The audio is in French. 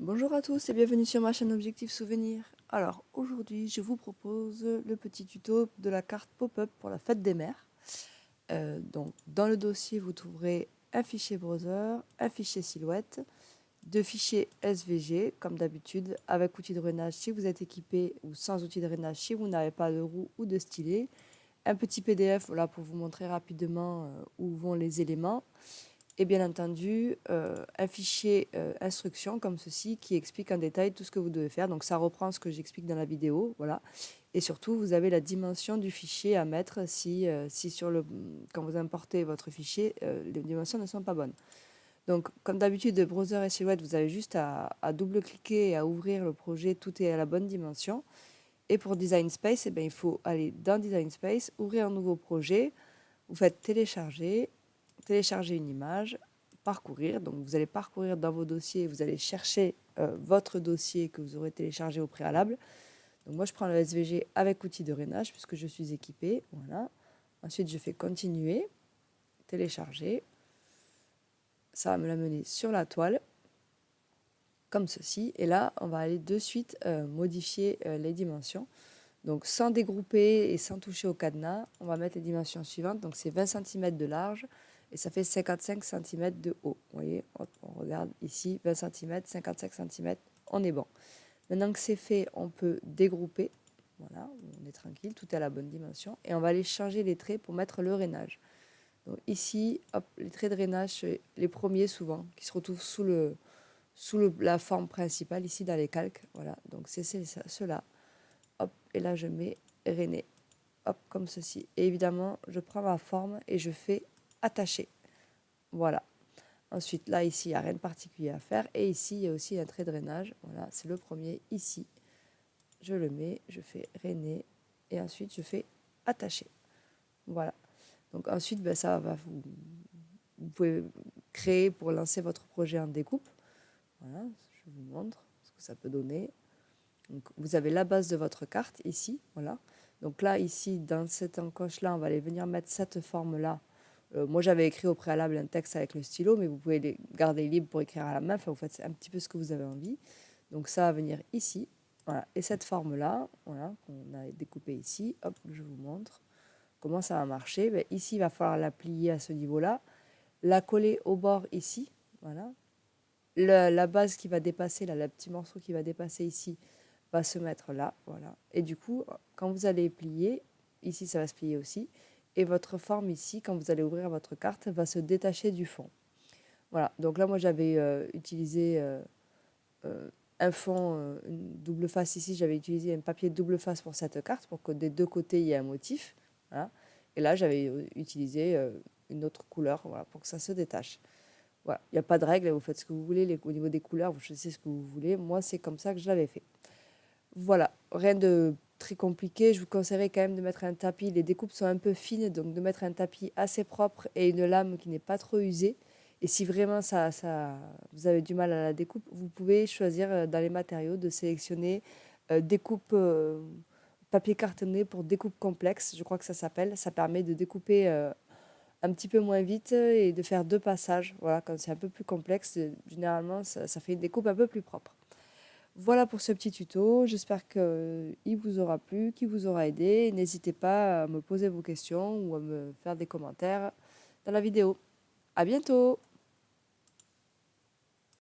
Bonjour à tous et bienvenue sur ma chaîne Objectif Souvenir. Alors aujourd'hui je vous propose le petit tuto de la carte pop-up pour la fête des mères. Donc dans le dossier vous trouverez un fichier browser, un fichier silhouette, deux fichiers SVG comme d'habitude avec outil de drainage si vous êtes équipé ou sans outil de drainage si vous n'avez pas de roue ou de stylet, un petit PDF voilà, pour vous montrer rapidement où vont les éléments. Et bien entendu, un fichier instruction comme ceci qui explique en détail tout ce que vous devez faire. Donc ça reprend ce que j'explique dans la vidéo, voilà. Et surtout, vous avez la dimension du fichier à mettre si quand vous importez votre fichier, les dimensions ne sont pas bonnes. Donc comme d'habitude, de browser et silhouette, vous avez juste à double-cliquer et à ouvrir le projet, tout est à la bonne dimension. Et pour Design Space, eh bien, il faut aller dans Design Space, ouvrir un nouveau projet, vous faites télécharger une image, parcourir. Donc vous allez parcourir dans vos dossiers, vous allez chercher votre dossier que vous aurez téléchargé au préalable. Donc moi je prends le SVG avec outil de drainage puisque je suis équipée. Voilà. Ensuite je fais continuer, télécharger. Ça va me l'amener sur la toile comme ceci. Et là on va aller de suite modifier les dimensions. Donc sans dégrouper et sans toucher au cadenas, on va mettre les dimensions suivantes. Donc c'est 20 cm de large et ça fait 55 cm de haut. Vous voyez, on regarde ici, 20 cm, 55 cm, on est bon. Maintenant que c'est fait, on peut dégrouper. Voilà, on est tranquille, tout est à la bonne dimension. Et on va aller changer les traits pour mettre le rainage. Donc ici, hop, les traits de rainage, c'est les premiers souvent, qui se retrouvent la forme principale, ici dans les calques. Voilà, donc c'est ceux-là. Hop, et là je mets René, hop, comme ceci. Et évidemment, je prends ma forme et je fais attacher. Voilà. Ensuite, là, ici, il n'y a rien de particulier à faire. Et ici, il y a aussi un trait de drainage. Voilà, c'est le premier ici. Je le mets, je fais René et ensuite je fais attacher. Voilà. Donc ensuite, ben, vous pouvez créer pour lancer votre projet en découpe. Voilà, je vous montre ce que ça peut donner. Donc, vous avez la base de votre carte ici, voilà. Donc là, ici, dans cette encoche-là, on va aller venir mettre cette forme-là. Moi, j'avais écrit au préalable un texte avec le stylo, mais vous pouvez les garder libre pour écrire à la main. Enfin, vous faites un petit peu ce que vous avez envie. Donc ça va venir ici, voilà. Et cette forme-là, voilà, qu'on a découpée ici, hop, je vous montre comment ça va marcher. Ben, ici, il va falloir la plier à ce niveau-là, la coller au bord ici, voilà. La base qui va dépasser, là, le petit morceau qui va dépasser ici, va se mettre là, voilà. Et du coup, quand vous allez plier, ici ça va se plier aussi, et votre forme ici, quand vous allez ouvrir votre carte, va se détacher du fond. Voilà, donc là moi j'avais utilisé un fond, une double face ici, j'avais utilisé un papier double face pour cette carte, pour que des deux côtés il y ait un motif, voilà. Et là j'avais utilisé une autre couleur, voilà, pour que ça se détache. Voilà, il n'y a pas de règle, vous faites ce que vous voulez, au niveau des couleurs, vous choisissez ce que vous voulez, moi c'est comme ça que je l'avais fait. Voilà, rien de très compliqué. Je vous conseillerais quand même de mettre un tapis. Les découpes sont un peu fines, donc de mettre un tapis assez propre et une lame qui n'est pas trop usée. Et si vraiment vous avez du mal à la découpe, vous pouvez choisir dans les matériaux de sélectionner découpe papier cartonné pour découpe complexe. Je crois que ça s'appelle. Ça permet de découper un petit peu moins vite et de faire deux passages. Voilà, quand c'est un peu plus complexe, généralement, ça fait une découpe un peu plus propre. Voilà pour ce petit tuto, j'espère qu'il vous aura plu, qu'il vous aura aidé. N'hésitez pas à me poser vos questions ou à me faire des commentaires dans la vidéo. À bientôt!